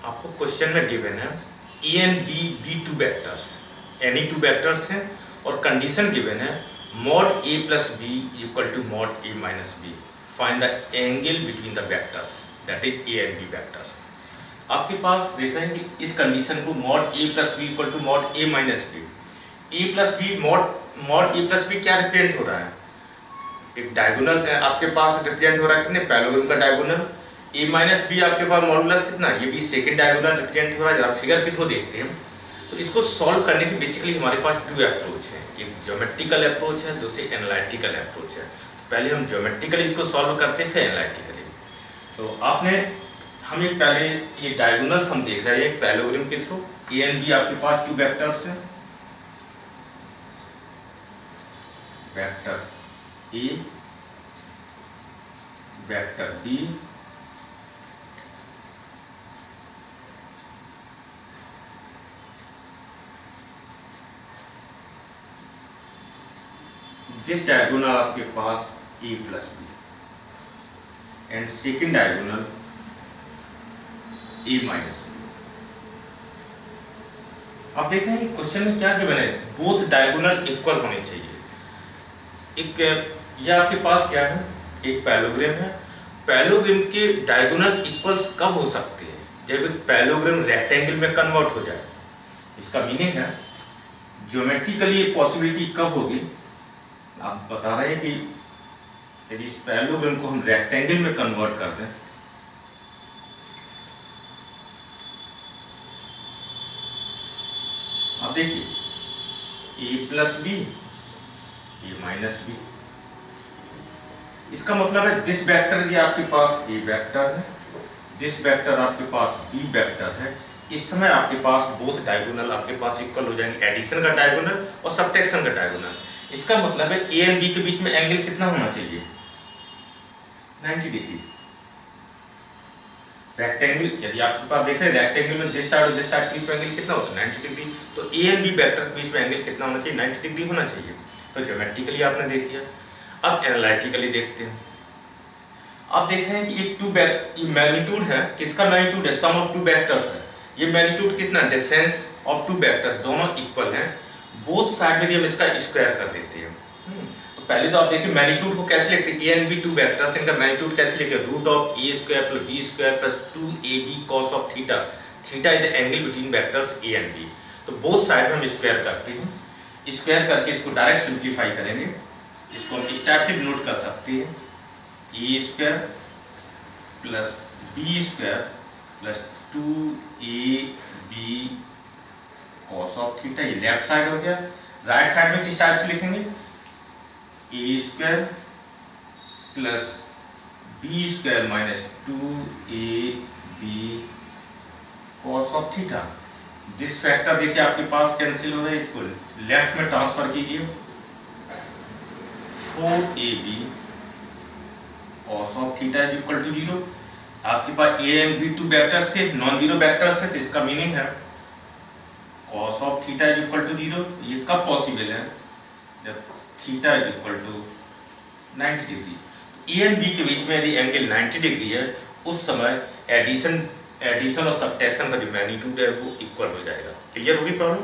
आपको क्वेश्चन में गिवन है A and B be two vectors, any two vectors हैं और कंडीशन गिवन है mod A plus B equal to mod A minus B, find the angle between the vectors that is A and B vectors. आपके पास देख रहे हैं कि इस कंडीशन को mod A plus B equal to mod A minus B, A plus B mod A plus B क्या represent हो रहा है, एक डायगोनल आपके पास रिप्रेजेंट हो रहा है कितने पैरेललोग्राम का डायगोनल, ए माइनस बी आपके पास मॉडुलस कितना, ये भी सेकंड डायगोनल रिप्रेजेंट हो रहा है। जरा फिगर भी तो देखते हैं। तो इसको सॉल्व करने की बेसिकली हमारे पास टू अप्रोच है, एक ज्योमेट्रिकल अप्रोच है, दूसरी एनालिटिकल अप्रोच है। तो पहले हम ज्योमेट्रिकली इसको सॉल्व करते हैं, फिर एनालिटिकली। तो आपने हम एक पहले ये डायगोनल्स हम देख रहे हैं एक पैरेललोग्राम के थ्रू, ए एंड बी आपके पास टू वेक्टर्स हैं, vector A vector B, this diagonal आपके पास A plus B and second diagonal A minus B. आप देख रहे हैं क्वेश्चन में क्या गिवन है, बोथ डायगोनल इक्वल होने चाहिए। एक ये आपके पास क्या है, एक पैरेललोग्राम है, पैरेललोग्राम के डायगोनल इक्वल्स कब हो सकते हैं, जब एक पैरेललोग्राम रेक्टेंगल में कन्वर्ट हो जाए। इसका मीनिंग है ज्योमेट्रिकली ये पॉसिबिलिटी कब होगी, आप बता रहे हैं कि यदि इस पैरेललोग्राम को हम रेक्टेंगल में कन्वर्ट कर दें, आप देखिए ए प्लस बी ए माइनस बी, इसका मतलब है दिस वेक्टर ये आपके पास ए वेक्टर है, दिस वेक्टर आपके पास बी वेक्टर है। इस समय आपके पास बोथ डायगोनल आपके पास इक्वल हो जाएंगे, एडिशन का डायगोनल और सब्ट्रैक्शन का डायगोनल। इसका मतलब है ए एंड बी के बीच में एंगल कितना होना चाहिए, 90 डिग्री। रेक्टेंगल यदि आपके पास देख रहे हैं रेक्टेंगल में दिस साइड और दिस साइड के बीच में एंगल कितना होता है, 90 डिग्री। तो ए एंड बी वेक्टर के बीच में एंगल कितना होना चाहिए, 90 डिग्री होना चाहिए। तो ज्योमेट्रिकली आपने देख लिया, अब एनालिटिकली देखते हैं। आप देख रहे हैं कि एक मैग्नीट्यूड है, किसका मैग्नीट्यूड है, सम ऑफ टू वेक्टर्स है। ये मैग्नीट्यूड कितना, डिफरेंस ऑफ टू वेक्टर्स, दोनों इक्वल हैं, बोथ साइड में हम इसका स्क्वायर कर देते हैं। तो पहले तो आप देखिए मैग्नीट्यूड को कैसे लिखते हैं, A and B two vectors, इनका मैग्नीट्यूड कैसे लिखेंगे, root of A square plus B square plus 2ab cos of theta, theta is the angle between vectors A and B. तो बोथ साइड में हम स्क्वायर करते हैं, स्क्वायर करके इसको डायरेक्ट सिंप्लीफाई करेंगे। इसको हम इस टाइप से नोट कर सकते हैं, A square plus B square plus 2ab cos of theta, ये लेफ्ट साइड हो गया। राइट साइड में किस टाइप से लिखेंगे, A square plus B square minus 2ab cos of theta. This factor देखिए आपके पास कैंसिल हो रहा है, इसको लेफ्ट में ट्रांसफर कीजिए, 4ab cos of theta is equal to 0। आपके पास A and B two vectors थे, नॉन जीरो वेक्टर्स है, तो इसका मीनिंग है cos of theta is equal to 0। ये कब पॉसिबल है, जब theta is equal to 90 degree. A and B के बीच में यदि एंगल 90 डिग्री है, उस समय एडिशन और सब्ट्रैक्शन का जो मैग्नीट्यूड है वो इक्वल हो जाएगा। क्लियर होगी प्रॉब्लम।